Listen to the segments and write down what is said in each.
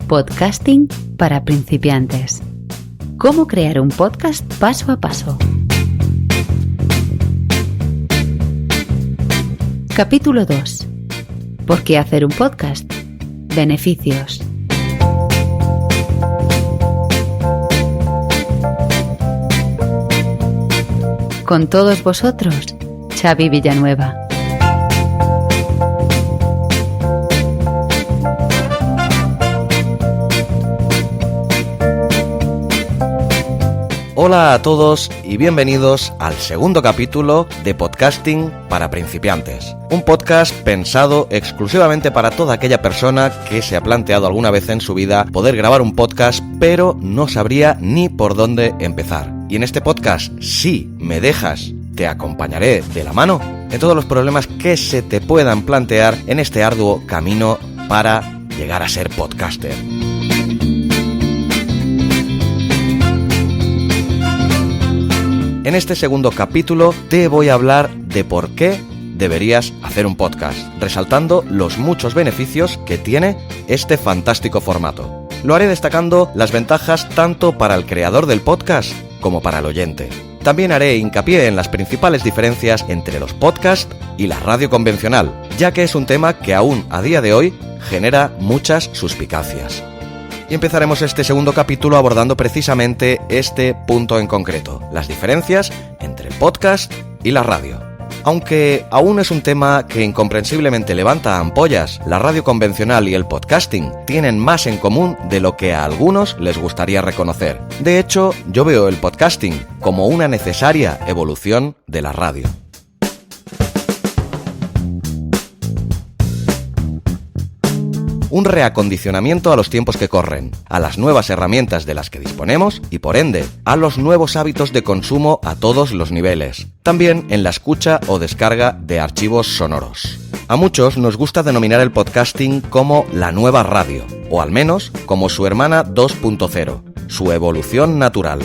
Podcasting para principiantes. ¿Cómo crear un podcast paso a paso? Capítulo 2. ¿Por qué hacer un podcast? Beneficios. Con todos vosotros, Xavi Villanueva. Hola a todos y bienvenidos al segundo capítulo de Podcasting para principiantes. Un podcast pensado exclusivamente para toda aquella persona que se ha planteado alguna vez en su vida poder grabar un podcast, pero no sabría ni por dónde empezar. Y en este podcast, si me dejas, te acompañaré de la mano en todos los problemas que se te puedan plantear en este arduo camino para llegar a ser podcaster. En este segundo capítulo te voy a hablar de por qué deberías hacer un podcast, resaltando los muchos beneficios que tiene este fantástico formato. Lo haré destacando las ventajas tanto para el creador del podcast como para el oyente. También haré hincapié en las principales diferencias entre los podcasts y la radio convencional, ya que es un tema que aún a día de hoy genera muchas suspicacias. Y empezaremos este segundo capítulo abordando precisamente este punto en concreto, las diferencias entre el podcast y la radio. Aunque aún es un tema que incomprensiblemente levanta ampollas, la radio convencional y el podcasting tienen más en común de lo que a algunos les gustaría reconocer. De hecho, yo veo el podcasting como una necesaria evolución de la radio. Un reacondicionamiento a los tiempos que corren, a las nuevas herramientas de las que disponemos y, por ende, a los nuevos hábitos de consumo a todos los niveles. También en la escucha o descarga de archivos sonoros. A muchos nos gusta denominar el podcasting como la nueva radio, o al menos como su hermana 2.0, su evolución natural.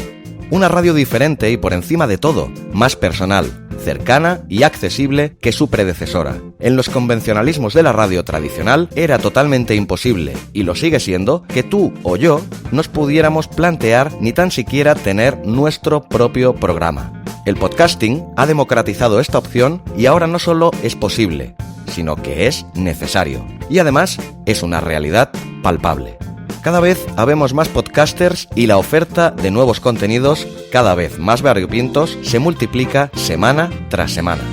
Una radio diferente y, por encima de todo, más personal, cercana y accesible que su predecesora. En los convencionalismos de la radio tradicional era totalmente imposible, y lo sigue siendo, que tú o yo nos pudiéramos plantear ni tan siquiera tener nuestro propio programa. El podcasting ha democratizado esta opción y ahora no solo es posible, sino que es necesario. Y además es una realidad palpable. Cada vez habemos más podcasters y la oferta de nuevos contenidos, cada vez más variopintos, se multiplica semana tras semana.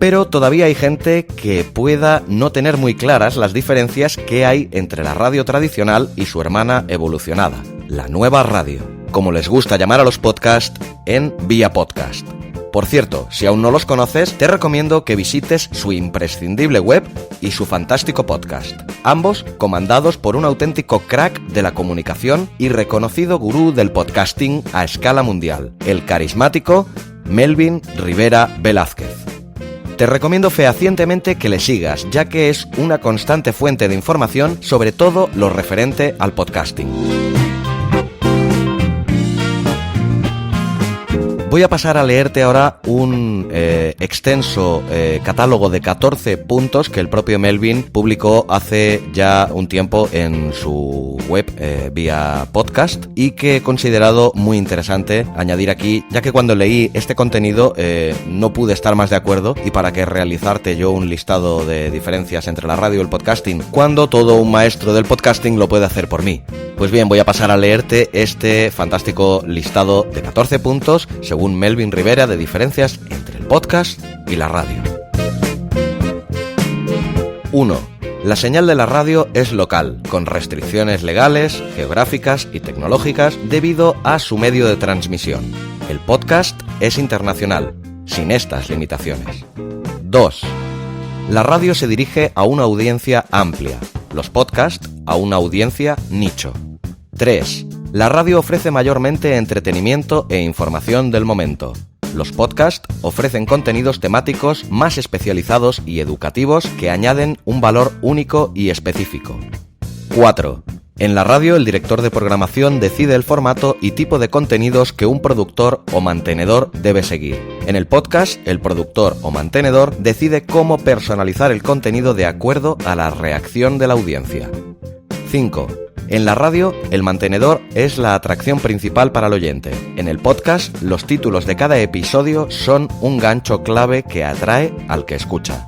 Pero todavía hay gente que pueda no tener muy claras las diferencias que hay entre la radio tradicional y su hermana evolucionada, la nueva radio, como les gusta llamar a los podcasts en Vía Podcast. Por cierto, si aún no los conoces, te recomiendo que visites su imprescindible web y su fantástico podcast, ambos comandados por un auténtico crack de la comunicación y reconocido gurú del podcasting a escala mundial, el carismático Melvin Rivera Velázquez. Te recomiendo fehacientemente que le sigas, ya que es una constante fuente de información sobre todo lo referente al podcasting. Voy a pasar a leerte ahora un extenso catálogo de 14 puntos que el propio Melvin publicó hace ya un tiempo en su web Vía Podcast y que he considerado muy interesante añadir aquí, ya que cuando leí este contenido no pude estar más de acuerdo, y para que realizarte yo un listado de diferencias entre la radio y el podcasting, cuando todo un maestro del podcasting lo puede hacer por mí. Pues bien, voy a pasar a leerte este fantástico listado de 14 puntos, según Melvin Rivera, de diferencias entre el podcast y la radio. 1. La señal de la radio es local, con restricciones legales, geográficas y tecnológicas debido a su medio de transmisión. El podcast es internacional, sin estas limitaciones. 2. La radio se dirige a una audiencia amplia, los podcasts a una audiencia nicho. 3. La radio ofrece mayormente entretenimiento e información del momento. Los podcasts ofrecen contenidos temáticos más especializados y educativos que añaden un valor único y específico. 4. En la radio, el director de programación decide el formato y tipo de contenidos que un productor o mantenedor debe seguir. En el podcast, el productor o mantenedor decide cómo personalizar el contenido de acuerdo a la reacción de la audiencia. 5. En la radio, el mantenedor es la atracción principal para el oyente. En el podcast, los títulos de cada episodio son un gancho clave que atrae al que escucha.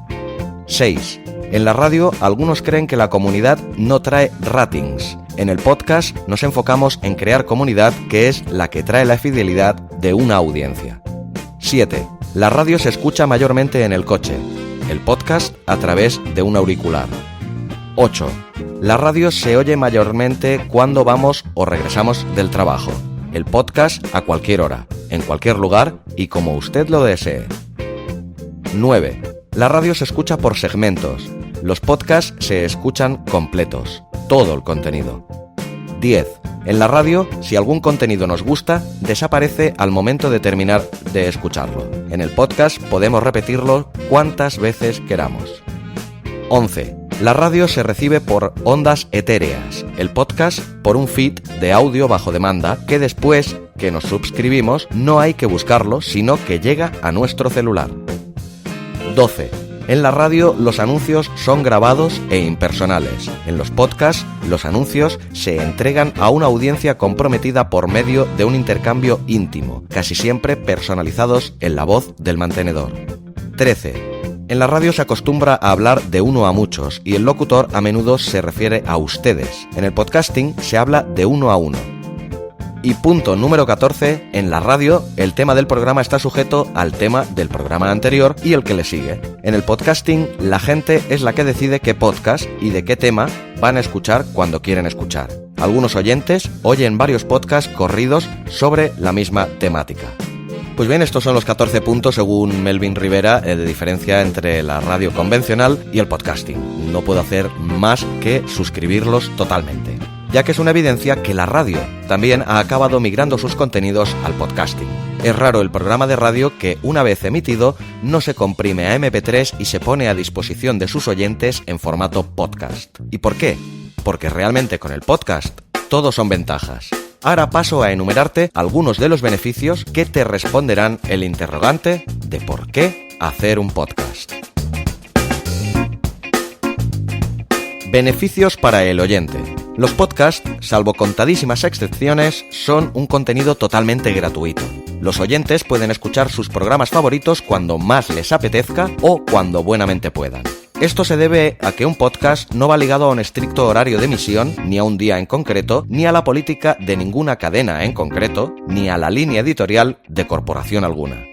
6. En la radio, algunos creen que la comunidad no trae ratings. En el podcast, nos enfocamos en crear comunidad, que es la que trae la fidelidad de una audiencia. 7. La radio se escucha mayormente en el coche. El podcast a través de un auricular. 8. La radio se oye mayormente cuando vamos o regresamos del trabajo. El podcast a cualquier hora, en cualquier lugar y como usted lo desee. 9. La radio se escucha por segmentos. Los podcasts se escuchan completos, todo el contenido. 10. En la radio, si algún contenido nos gusta, desaparece al momento de terminar de escucharlo. En el podcast podemos repetirlo cuantas veces queramos. 11. La radio se recibe por ondas etéreas, el podcast por un feed de audio bajo demanda que después que nos suscribimos no hay que buscarlo, sino que llega a nuestro celular. 12. En la radio los anuncios son grabados e impersonales. En los podcasts los anuncios se entregan a una audiencia comprometida por medio de un intercambio íntimo, casi siempre personalizados en la voz del mantenedor. 13. En la radio se acostumbra a hablar de uno a muchos y el locutor a menudo se refiere a ustedes. En el podcasting se habla de uno a uno. Y punto número 14, en la radio el tema del programa está sujeto al tema del programa anterior y el que le sigue. En el podcasting la gente es la que decide qué podcast y de qué tema van a escuchar cuando quieren escuchar. Algunos oyentes oyen varios podcasts corridos sobre la misma temática. Pues bien, estos son los 14 puntos según Melvin Rivera de diferencia entre la radio convencional y el podcasting. No puedo hacer más que suscribirlos totalmente, ya que es una evidencia que la radio también ha acabado migrando sus contenidos al podcasting. Es raro el programa de radio que, una vez emitido, no se comprime a MP3 y se pone a disposición de sus oyentes en formato podcast. ¿Y por qué? Porque realmente con el podcast todo son ventajas. Ahora paso a enumerarte algunos de los beneficios que te responderán el interrogante de por qué hacer un podcast. Beneficios para el oyente. Los podcasts, salvo contadísimas excepciones, son un contenido totalmente gratuito. Los oyentes pueden escuchar sus programas favoritos cuando más les apetezca o cuando buenamente puedan. Esto se debe a que un podcast no va ligado a un estricto horario de emisión, ni a un día en concreto, ni a la política de ninguna cadena en concreto, ni a la línea editorial de corporación alguna.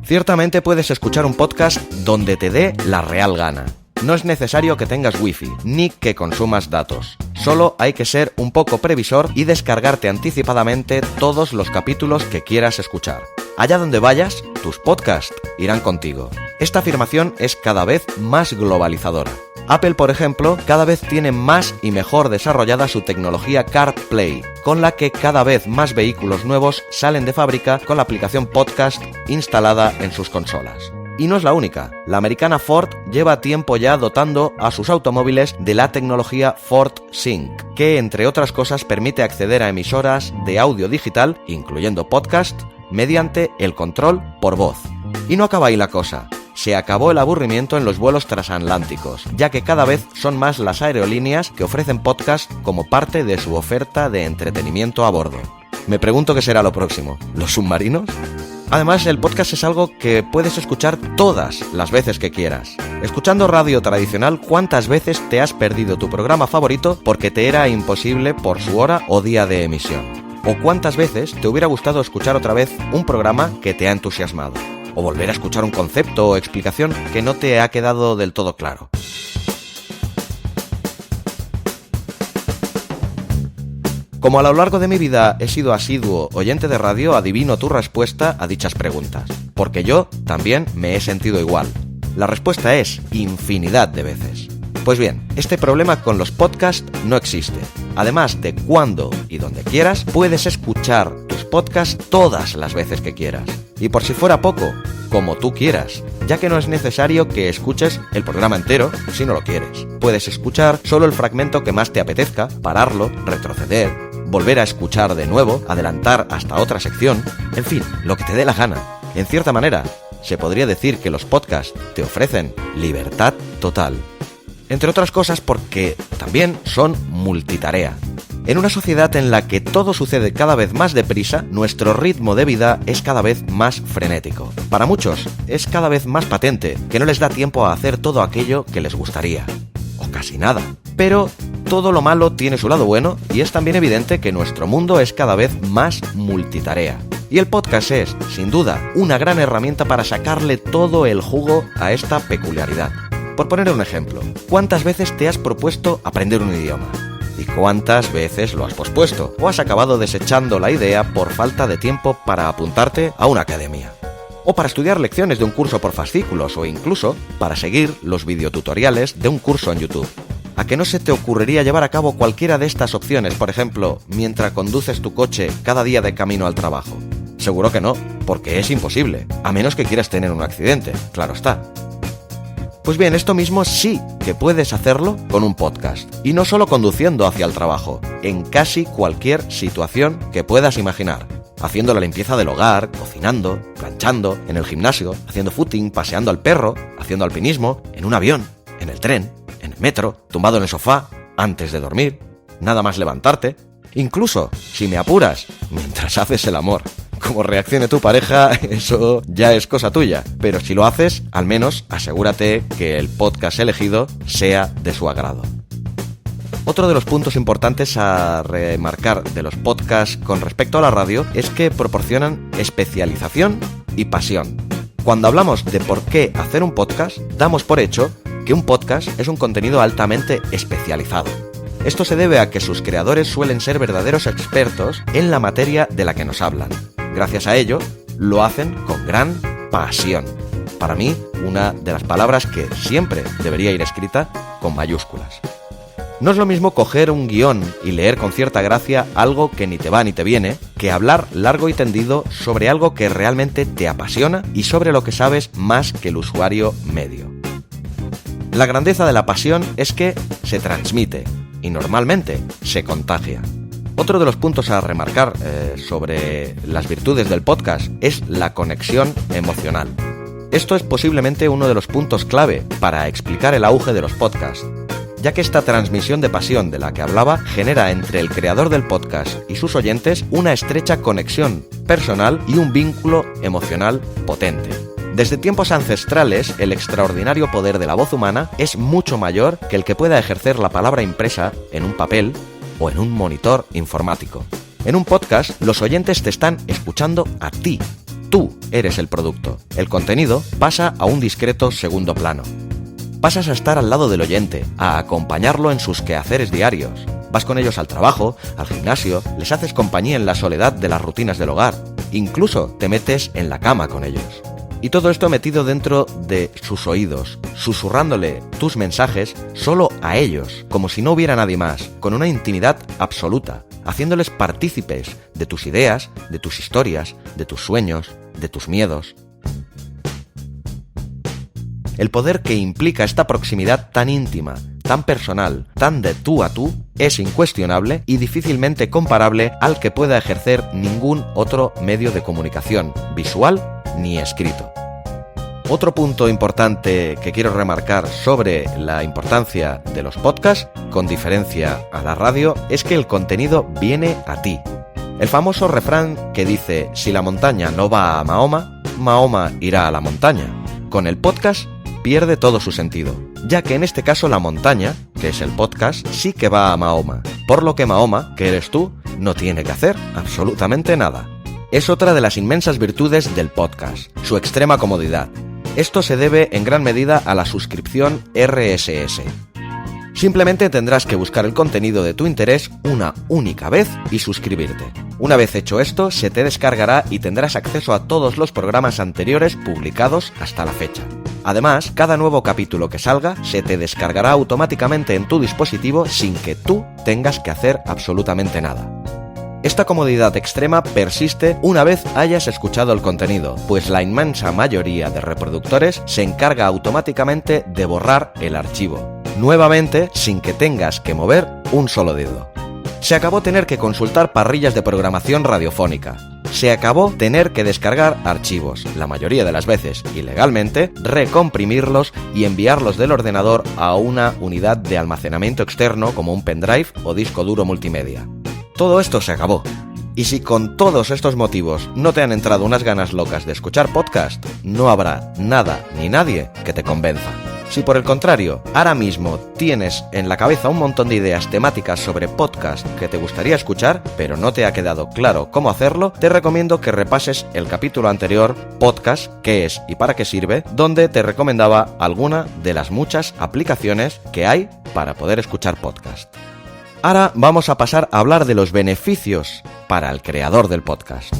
Ciertamente puedes escuchar un podcast donde te dé la real gana. No es necesario que tengas wifi, ni que consumas datos. Solo hay que ser un poco previsor y descargarte anticipadamente todos los capítulos que quieras escuchar. Allá donde vayas, tus podcasts irán contigo. Esta afirmación es cada vez más globalizadora. Apple, por ejemplo, cada vez tiene más y mejor desarrollada su tecnología CarPlay, con la que cada vez más vehículos nuevos salen de fábrica con la aplicación podcast instalada en sus consolas. Y no es la única. La americana Ford lleva tiempo ya dotando a sus automóviles de la tecnología Ford Sync, que entre otras cosas permite acceder a emisoras de audio digital, incluyendo podcast, mediante el control por voz. Y no acaba ahí la cosa. Se acabó el aburrimiento en los vuelos transatlánticos, ya que cada vez son más las aerolíneas que ofrecen podcast como parte de su oferta de entretenimiento a bordo. Me pregunto qué será lo próximo. ¿Los submarinos? Además, el podcast es algo que puedes escuchar todas las veces que quieras. Escuchando radio tradicional, ¿cuántas veces te has perdido tu programa favorito porque te era imposible por su hora o día de emisión? ¿O cuántas veces te hubiera gustado escuchar otra vez un programa que te ha entusiasmado? ¿O volver a escuchar un concepto o explicación que no te ha quedado del todo claro? Como a lo largo de mi vida he sido asiduo oyente de radio, adivino tu respuesta a dichas preguntas, porque yo también me he sentido igual. La respuesta es infinidad de veces. Pues bien, este problema con los podcasts no existe. Además de cuando y donde quieras, puedes escuchar tus podcasts todas las veces que quieras. Y por si fuera poco, como tú quieras, ya que no es necesario que escuches el programa entero si no lo quieres. Puedes escuchar solo el fragmento que más te apetezca, pararlo, retroceder, volver a escuchar de nuevo, adelantar hasta otra sección, en fin, lo que te dé la gana. En cierta manera, se podría decir que los podcasts te ofrecen libertad total. Entre otras cosas porque también son multitarea. En una sociedad en la que todo sucede cada vez más deprisa, nuestro ritmo de vida es cada vez más frenético. Para muchos, es cada vez más patente que no les da tiempo a hacer todo aquello que les gustaría. O casi nada. Pero todo lo malo tiene su lado bueno y es también evidente que nuestro mundo es cada vez más multitarea. Y el podcast es, sin duda, una gran herramienta para sacarle todo el jugo a esta peculiaridad. Por poner un ejemplo, ¿cuántas veces te has propuesto aprender un idioma? ¿Y cuántas veces lo has pospuesto? ¿O has acabado desechando la idea por falta de tiempo para apuntarte a una academia? O para estudiar lecciones de un curso por fascículos o incluso para seguir los videotutoriales de un curso en YouTube. ¿A que no se te ocurriría llevar a cabo cualquiera de estas opciones, por ejemplo, mientras conduces tu coche cada día de camino al trabajo? Seguro que no, porque es imposible, a menos que quieras tener un accidente, claro está. Pues bien, esto mismo sí que puedes hacerlo con un podcast, y no solo conduciendo hacia el trabajo, en casi cualquier situación que puedas imaginar. Haciendo la limpieza del hogar, cocinando, planchando, en el gimnasio, haciendo footing, paseando al perro, haciendo alpinismo, en un avión, en el tren, en el metro, tumbado en el sofá, antes de dormir, nada más levantarte, incluso, si me apuras, mientras haces el amor. Como reaccione tu pareja, eso ya es cosa tuya, pero si lo haces, al menos asegúrate que el podcast elegido sea de su agrado. Otro de los puntos importantes a remarcar de los podcasts con respecto a la radio es que proporcionan especialización y pasión. Cuando hablamos de por qué hacer un podcast, damos por hecho que un podcast es un contenido altamente especializado. Esto se debe a que sus creadores suelen ser verdaderos expertos en la materia de la que nos hablan. Gracias a ello, lo hacen con gran pasión. Para mí, una de las palabras que siempre debería ir escrita con mayúsculas. No es lo mismo coger un guión y leer con cierta gracia algo que ni te va ni te viene, que hablar largo y tendido sobre algo que realmente te apasiona y sobre lo que sabes más que el usuario medio. La grandeza de la pasión es que se transmite y normalmente se contagia. Otro de los puntos a remarcar sobre las virtudes del podcast es la conexión emocional. Esto es posiblemente uno de los puntos clave para explicar el auge de los podcasts, ya que esta transmisión de pasión de la que hablaba genera entre el creador del podcast y sus oyentes una estrecha conexión personal y un vínculo emocional potente. Desde tiempos ancestrales, el extraordinario poder de la voz humana es mucho mayor que el que pueda ejercer la palabra impresa en un papel o en un monitor informático. En un podcast, los oyentes te están escuchando a ti. Tú eres el producto. El contenido pasa a un discreto segundo plano. Pasas a estar al lado del oyente, a acompañarlo en sus quehaceres diarios. Vas con ellos al trabajo, al gimnasio, les haces compañía en la soledad de las rutinas del hogar. Incluso te metes en la cama con ellos. Y todo esto metido dentro de sus oídos, susurrándole tus mensajes solo a ellos, como si no hubiera nadie más, con una intimidad absoluta, haciéndoles partícipes de tus ideas, de tus historias, de tus sueños, de tus miedos. El poder que implica esta proximidad tan íntima, tan personal, tan de tú a tú, es incuestionable y difícilmente comparable al que pueda ejercer ningún otro medio de comunicación, visual ni escrito. Otro punto importante que quiero remarcar sobre la importancia de los podcasts, con diferencia a la radio, es que el contenido viene a ti. El famoso refrán que dice: si la montaña no va a Mahoma, Mahoma irá a la montaña. Con el podcast pierde todo su sentido, ya que en este caso la montaña, que es el podcast, sí que va a Mahoma, por lo que Mahoma, que eres tú, no tiene que hacer absolutamente nada. Es otra de las inmensas virtudes del podcast, su extrema comodidad. Esto se debe en gran medida a la suscripción RSS. Simplemente tendrás que buscar el contenido de tu interés una única vez y suscribirte. Una vez hecho esto, se te descargará y tendrás acceso a todos los programas anteriores publicados hasta la fecha. Además, cada nuevo capítulo que salga se te descargará automáticamente en tu dispositivo sin que tú tengas que hacer absolutamente nada. Esta comodidad extrema persiste una vez hayas escuchado el contenido, pues la inmensa mayoría de reproductores se encarga automáticamente de borrar el archivo, nuevamente sin que tengas que mover un solo dedo. Se acabó tener que consultar parrillas de programación radiofónica, Se acabó tener que descargar archivos, la mayoría de las veces ilegalmente, recomprimirlos y enviarlos del ordenador a una unidad de almacenamiento externo como un pendrive o disco duro multimedia. Todo esto se acabó. Y si con todos estos motivos no te han entrado unas ganas locas de escuchar podcast, no habrá nada ni nadie que te convenza. Si por el contrario, ahora mismo tienes en la cabeza un montón de ideas temáticas sobre podcast que te gustaría escuchar, pero no te ha quedado claro cómo hacerlo, te recomiendo que repases el capítulo anterior, Podcast, qué es y para qué sirve, donde te recomendaba alguna de las muchas aplicaciones que hay para poder escuchar podcast. Ahora vamos a pasar a hablar de los beneficios para el creador del podcast.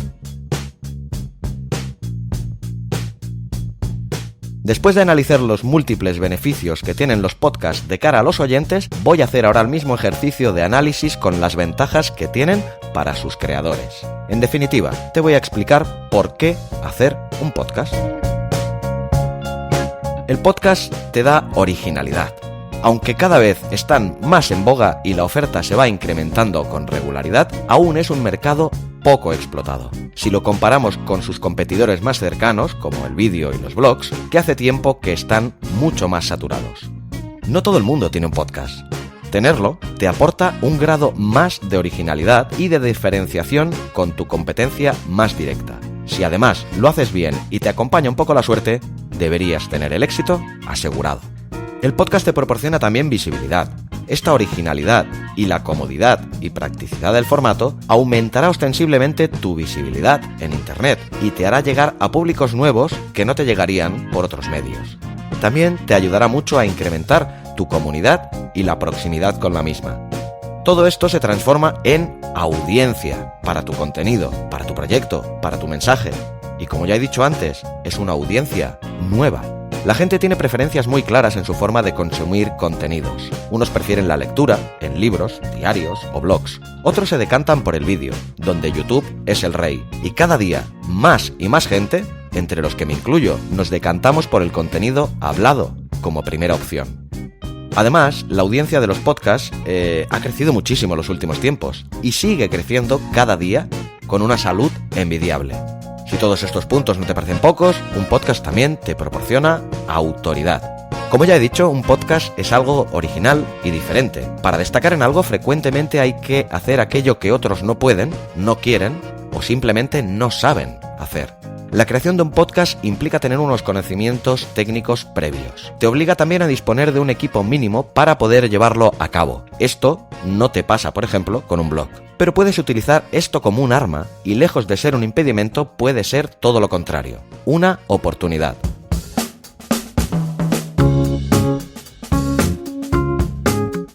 Después de analizar los múltiples beneficios que tienen los podcasts de cara a los oyentes, voy a hacer ahora el mismo ejercicio de análisis con las ventajas que tienen para sus creadores. En definitiva, te voy a explicar por qué hacer un podcast. El podcast te da originalidad. Aunque cada vez están más en boga y la oferta se va incrementando con regularidad, aún es un mercado poco explotado. Si lo comparamos con sus competidores más cercanos, como el vídeo y los blogs, que hace tiempo que están mucho más saturados. No todo el mundo tiene un podcast. Tenerlo te aporta un grado más de originalidad y de diferenciación con tu competencia más directa. Si además lo haces bien y te acompaña un poco la suerte, deberías tener el éxito asegurado. El podcast te proporciona también visibilidad. Esta originalidad y la comodidad y practicidad del formato aumentará ostensiblemente tu visibilidad en Internet y te hará llegar a públicos nuevos que no te llegarían por otros medios. También te ayudará mucho a incrementar tu comunidad y la proximidad con la misma. Todo esto se transforma en audiencia para tu contenido, para tu proyecto, para tu mensaje. Y como ya he dicho antes, es una audiencia nueva. La gente tiene preferencias muy claras en su forma de consumir contenidos. Unos prefieren la lectura, en libros, diarios o blogs. Otros se decantan por el vídeo, donde YouTube es el rey. Y cada día, más y más gente, entre los que me incluyo, nos decantamos por el contenido hablado como primera opción. Además, la audiencia de los podcasts ha crecido muchísimo en los últimos tiempos y sigue creciendo cada día con una salud envidiable. Si todos estos puntos no te parecen pocos, un podcast también te proporciona autoridad. Como ya he dicho, un podcast es algo original y diferente. Para destacar en algo, frecuentemente hay que hacer aquello que otros no pueden, no quieren o simplemente no saben hacer. La creación de un podcast implica tener unos conocimientos técnicos previos. Te obliga también a disponer de un equipo mínimo para poder llevarlo a cabo. Esto no te pasa, por ejemplo, con un blog. Pero puedes utilizar esto como un arma y lejos de ser un impedimento puede ser todo lo contrario, una oportunidad.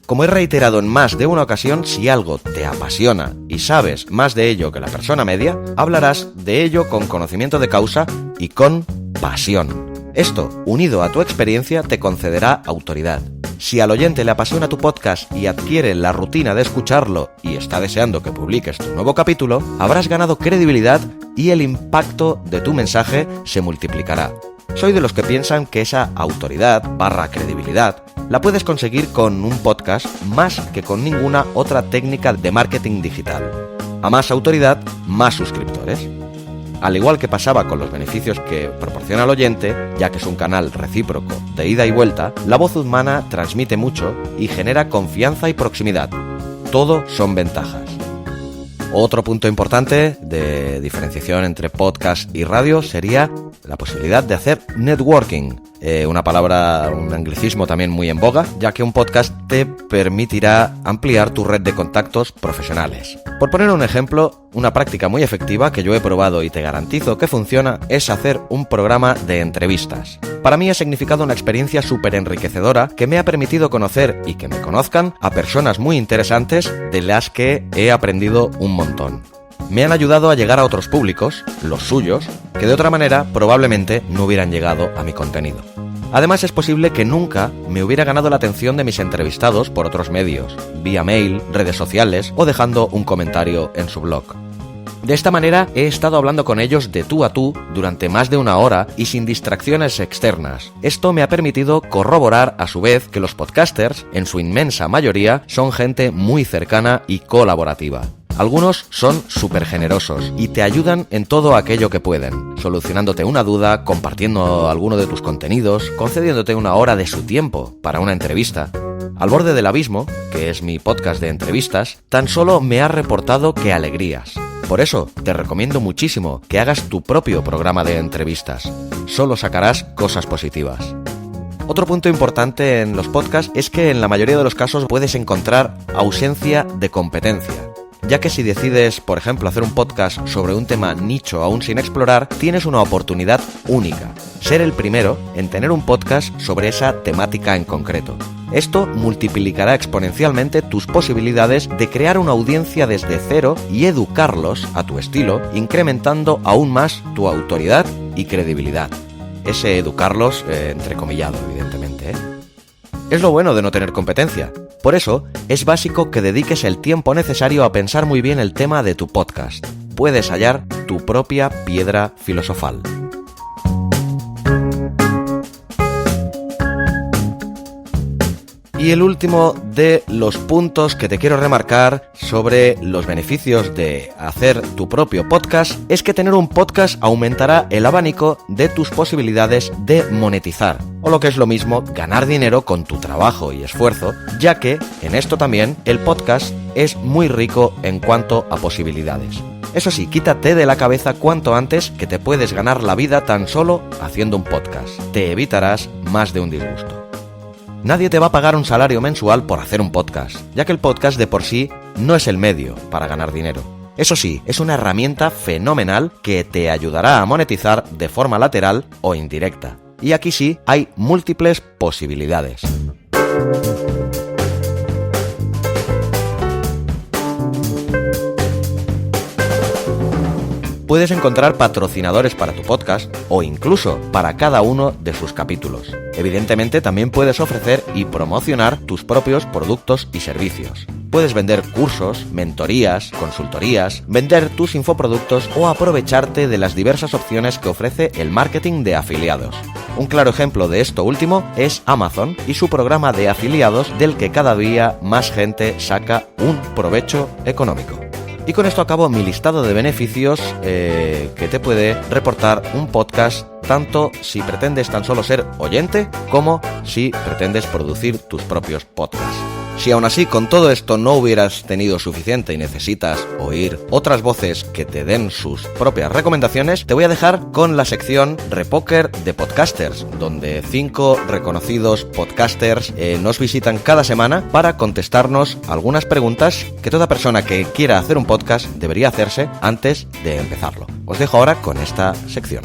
Como he reiterado en más de una ocasión, si algo te apasiona y sabes más de ello que la persona media, hablarás de ello con conocimiento de causa y con pasión. Esto, unido a tu experiencia, te concederá autoridad. Si al oyente le apasiona tu podcast y adquiere la rutina de escucharlo y está deseando que publiques tu nuevo capítulo, habrás ganado credibilidad y el impacto de tu mensaje se multiplicará. Soy de los que piensan que esa autoridad / credibilidad la puedes conseguir con un podcast más que con ninguna otra técnica de marketing digital. A más autoridad, más suscriptores. Al igual que pasaba con los beneficios que proporciona el oyente, ya que es un canal recíproco de ida y vuelta, la voz humana transmite mucho y genera confianza y proximidad. Todo son ventajas. Otro punto importante de diferenciación entre podcast y radio sería la posibilidad de hacer networking. Una palabra, un anglicismo también muy en boga, ya que un podcast te permitirá ampliar tu red de contactos profesionales. Por poner un ejemplo, una práctica muy efectiva que yo he probado y te garantizo que funciona es hacer un programa de entrevistas. Para mí ha significado una experiencia súper enriquecedora que me ha permitido conocer y que me conozcan a personas muy interesantes de las que he aprendido un montón. Me han ayudado a llegar a otros públicos, los suyos, que de otra manera probablemente no hubieran llegado a mi contenido. Además es posible que nunca me hubiera ganado la atención de mis entrevistados por otros medios, vía mail, redes sociales o dejando un comentario en su blog. De esta manera he estado hablando con ellos de tú a tú durante más de una hora y sin distracciones externas. Esto me ha permitido corroborar a su vez que los podcasters, en su inmensa mayoría, son gente muy cercana y colaborativa. Algunos son súper generosos y te ayudan en todo aquello que pueden, solucionándote una duda, compartiendo alguno de tus contenidos, concediéndote una hora de su tiempo para una entrevista. Al borde del abismo, que es mi podcast de entrevistas, tan solo me ha reportado que alegrías. Por eso, te recomiendo muchísimo que hagas tu propio programa de entrevistas. Solo sacarás cosas positivas. Otro punto importante en los podcasts es que en la mayoría de los casos puedes encontrar ausencia de competencia, ya que si decides, por ejemplo, hacer un podcast sobre un tema nicho aún sin explorar, tienes una oportunidad única, ser el primero en tener un podcast sobre esa temática en concreto. Esto multiplicará exponencialmente tus posibilidades de crear una audiencia desde cero y educarlos a tu estilo, incrementando aún más tu autoridad y credibilidad. Ese educarlos, entrecomillado, evidentemente, ¿eh? Es lo bueno de no tener competencia. Por eso, es básico que dediques el tiempo necesario a pensar muy bien el tema de tu podcast. Puedes hallar tu propia piedra filosofal. Y el último de los puntos que te quiero remarcar sobre los beneficios de hacer tu propio podcast es que tener un podcast aumentará el abanico de tus posibilidades de monetizar, o lo que es lo mismo, ganar dinero con tu trabajo y esfuerzo, ya que, en esto también, el podcast es muy rico en cuanto a posibilidades. Eso sí, quítate de la cabeza cuanto antes que te puedes ganar la vida tan solo haciendo un podcast. Te evitarás más de un disgusto. Nadie te va a pagar un salario mensual por hacer un podcast, ya que el podcast de por sí no es el medio para ganar dinero. Eso sí, es una herramienta fenomenal que te ayudará a monetizar de forma lateral o indirecta. Y aquí sí, hay múltiples posibilidades. Puedes encontrar patrocinadores para tu podcast o incluso para cada uno de sus capítulos. Evidentemente también puedes ofrecer y promocionar tus propios productos y servicios. Puedes vender cursos, mentorías, consultorías, vender tus infoproductos o aprovecharte de las diversas opciones que ofrece el marketing de afiliados. Un claro ejemplo de esto último es Amazon y su programa de afiliados del que cada día más gente saca un provecho económico. Y con esto acabo mi listado de beneficios que te puede reportar un podcast, tanto si pretendes tan solo ser oyente como si pretendes producir tus propios podcasts. Si aún así con todo esto no hubieras tenido suficiente y necesitas oír otras voces que te den sus propias recomendaciones, te voy a dejar con la sección Repoker de Podcasters, donde 5 reconocidos podcasters nos visitan cada semana para contestarnos algunas preguntas que toda persona que quiera hacer un podcast debería hacerse antes de empezarlo. Os dejo ahora con esta sección.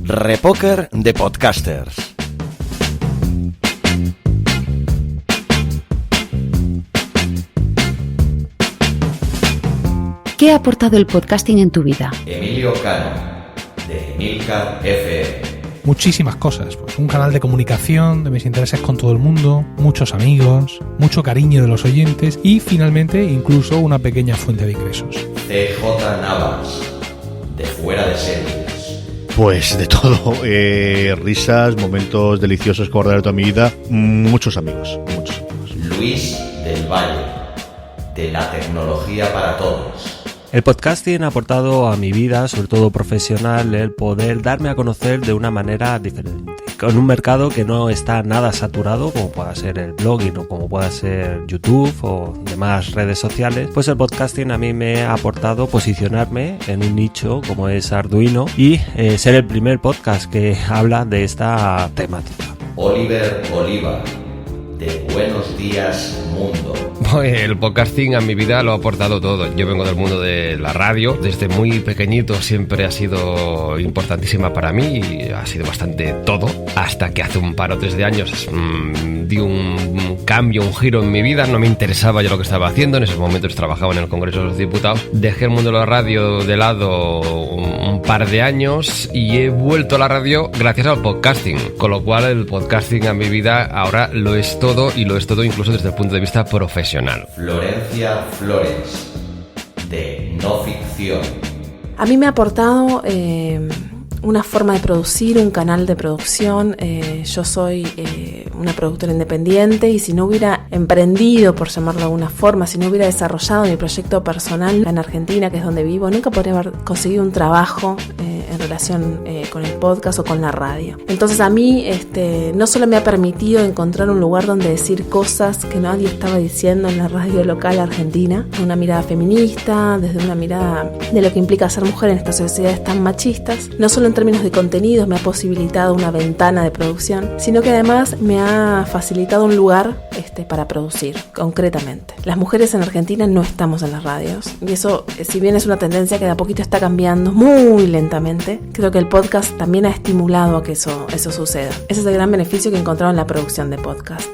Repoker de Podcasters. ¿Qué ha aportado el podcasting en tu vida? Emilio Cano, de Emilcar FM. Muchísimas cosas, pues un canal de comunicación de mis intereses con todo el mundo, muchos amigos, mucho cariño de los oyentes y finalmente incluso una pequeña fuente de ingresos. CJ Navas, de Fuera de Series. Pues de todo, risas, momentos deliciosos que guardar toda mi vida, muchos amigos. Luis del Valle, de La Tecnología para Todos. El podcasting ha aportado a mi vida, sobre todo profesional, el poder darme a conocer de una manera diferente. Con un mercado que no está nada saturado, como pueda ser el blogging o como pueda ser YouTube o demás redes sociales, pues el podcasting a mí me ha aportado posicionarme en un nicho como es Arduino y ser el primer podcast que habla de esta temática. Oliver Oliva, de Buenos Días Mundo. Pues el podcasting a mi vida lo ha aportado todo. Yo vengo del mundo de la radio. Desde muy pequeñito siempre ha sido importantísima para mí y ha sido bastante todo. Hasta que hace un par o 3 de años di un cambio, un giro en mi vida. No me interesaba ya lo que estaba haciendo. En esos momentos trabajaba en el Congreso de los Diputados. Dejé el mundo de la radio de lado un par de años y he vuelto a la radio gracias al podcasting. Con lo cual el podcasting a mi vida ahora lo es todo y lo es todo incluso desde el punto de vista profesional. Florencia Flores, de No Ficción. A mí me ha aportado una forma de producir, un canal de producción. Yo soy una productora independiente y si no hubiera emprendido, por llamarlo de alguna forma, si no hubiera desarrollado mi proyecto personal en Argentina, que es donde vivo, nunca podría haber conseguido un trabajo en relación con el podcast o con la radio. Entonces a mí no solo me ha permitido encontrar un lugar donde decir cosas que nadie estaba diciendo en la radio local argentina, de una mirada feminista, desde una mirada de lo que implica ser mujer en estas sociedades tan machistas, no solo en términos de contenidos me ha posibilitado una ventana de producción, sino que además me ha facilitado un lugar para producir, concretamente. Las mujeres en Argentina no estamos en las radios, y eso, si bien es una tendencia que de a poquito está cambiando muy lentamente, creo que el podcast también ha estimulado a que eso suceda. Ese es el gran beneficio que he encontrado en la producción de podcast.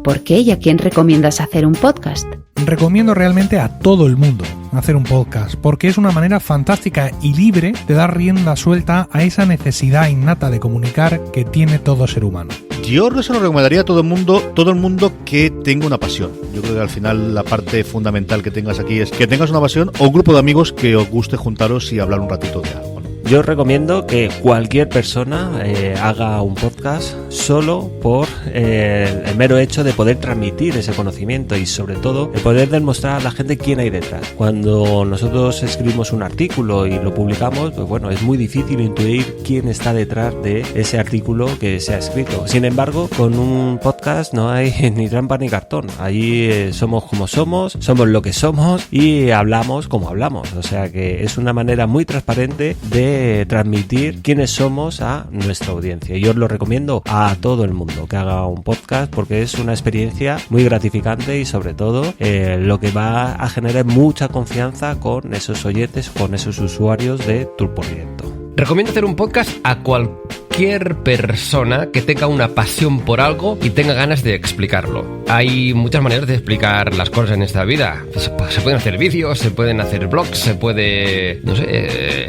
¿Por qué y a quién recomiendas hacer un podcast? Recomiendo realmente a todo el mundo hacer un podcast, porque es una manera fantástica y libre de dar rienda suelta a esa necesidad innata de comunicar que tiene todo ser humano. Yo se lo recomendaría a todo el mundo que tenga una pasión. Yo creo que al final la parte fundamental que tengas aquí es que tengas una pasión o un grupo de amigos que os guste juntaros y hablar un ratito de algo. Yo recomiendo que cualquier persona haga un podcast solo por el mero hecho de poder transmitir ese conocimiento y sobre todo el poder demostrar a la gente quién hay detrás. Cuando nosotros escribimos un artículo y lo publicamos, pues bueno, es muy difícil intuir quién está detrás de ese artículo que se ha escrito. Sin embargo, con un podcast no hay ni trampa ni cartón. Ahí somos como somos lo que somos y hablamos como hablamos. O sea que es una manera muy transparente de transmitir quiénes somos a nuestra audiencia. Yo os lo recomiendo a todo el mundo que haga un podcast porque es una experiencia muy gratificante y sobre todo lo que va a generar mucha confianza con esos oyentes, con esos usuarios de tu proyecto. Recomiendo hacer un podcast a cualquier persona que tenga una pasión por algo y tenga ganas de explicarlo. Hay muchas maneras de explicar las cosas en esta vida. Se pueden hacer vídeos, se pueden hacer blogs, se puede,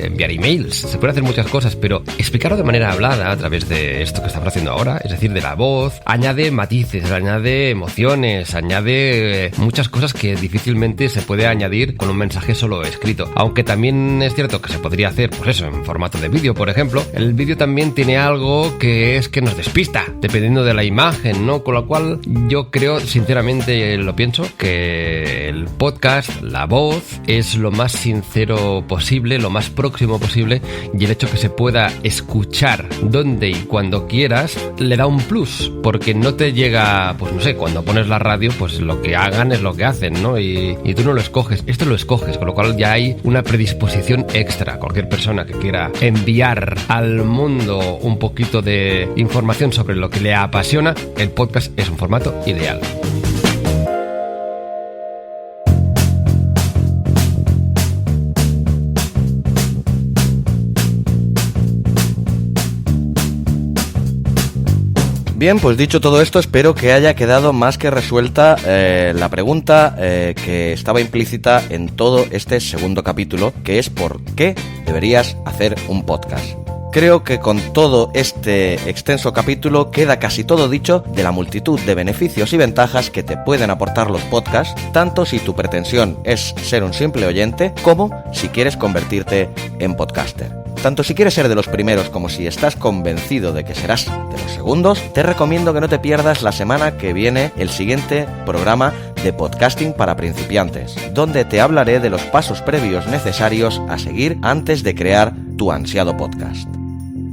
enviar emails, se pueden hacer muchas cosas, pero explicarlo de manera hablada a través de esto que estamos haciendo ahora, es decir, de la voz, añade matices, añade emociones, añade muchas cosas que difícilmente se puede añadir con un mensaje solo escrito. Aunque también es cierto que se podría hacer, pues eso, en formato de vídeo, por ejemplo. El vídeo también tiene algo que es que nos despista, dependiendo de la imagen, ¿no? Con lo cual yo creo, sinceramente lo pienso, que el podcast, la voz, es lo más sincero posible, lo más próximo posible, y el hecho que se pueda escuchar donde y cuando quieras le da un plus, porque no te llega, pues no sé, cuando pones la radio, pues lo que hagan es lo que hacen, ¿no? Y tú no lo escoges, esto lo escoges, con lo cual ya hay una predisposición extra. Cualquier persona que quiera enviar al mundo un poquito de información sobre lo que le apasiona, el podcast es un formato ideal. Bien, pues dicho todo esto, espero que haya quedado más que resuelta la pregunta que estaba implícita en todo este segundo capítulo, que es ¿por qué deberías hacer un podcast? Creo que con todo este extenso capítulo queda casi todo dicho de la multitud de beneficios y ventajas que te pueden aportar los podcasts, tanto si tu pretensión es ser un simple oyente, como si quieres convertirte en podcaster. Tanto si quieres ser de los primeros como si estás convencido de que serás de los segundos, te recomiendo que no te pierdas la semana que viene el siguiente programa de podcasting para principiantes, donde te hablaré de los pasos previos necesarios a seguir antes de crear tu ansiado podcast.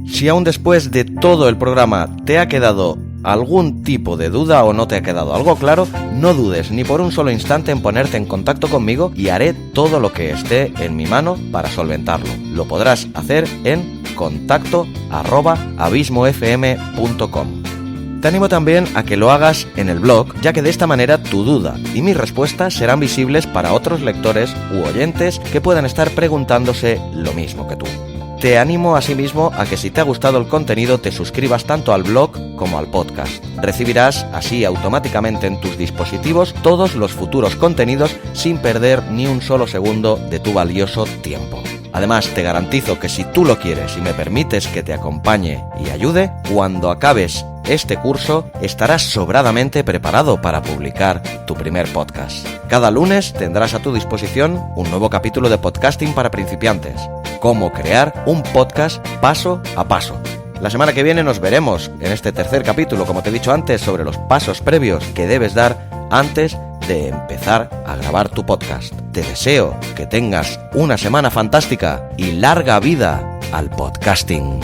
Si aún después de todo el programa te ha quedado algún tipo de duda o no te ha quedado algo claro, no dudes ni por un solo instante en ponerte en contacto conmigo y haré todo lo que esté en mi mano para solventarlo. Lo podrás hacer en contacto@abismofm.com. Te animo también a que lo hagas en el blog, ya que de esta manera tu duda y mis respuestas serán visibles para otros lectores u oyentes que puedan estar preguntándose lo mismo que tú. Te animo asimismo a que si te ha gustado el contenido te suscribas tanto al blog como al podcast. Recibirás así automáticamente en tus dispositivos todos los futuros contenidos sin perder ni un solo segundo de tu valioso tiempo. Además, te garantizo que si tú lo quieres y me permites que te acompañe y ayude, cuando acabes este curso estarás sobradamente preparado para publicar tu primer podcast. Cada lunes tendrás a tu disposición un nuevo capítulo de podcasting para principiantes. cómo crear un podcast paso a paso. La semana que viene nos veremos en este tercer capítulo, como te he dicho antes, sobre los pasos previos que debes dar antes de empezar a grabar tu podcast. Te deseo que tengas una semana fantástica y larga vida al podcasting.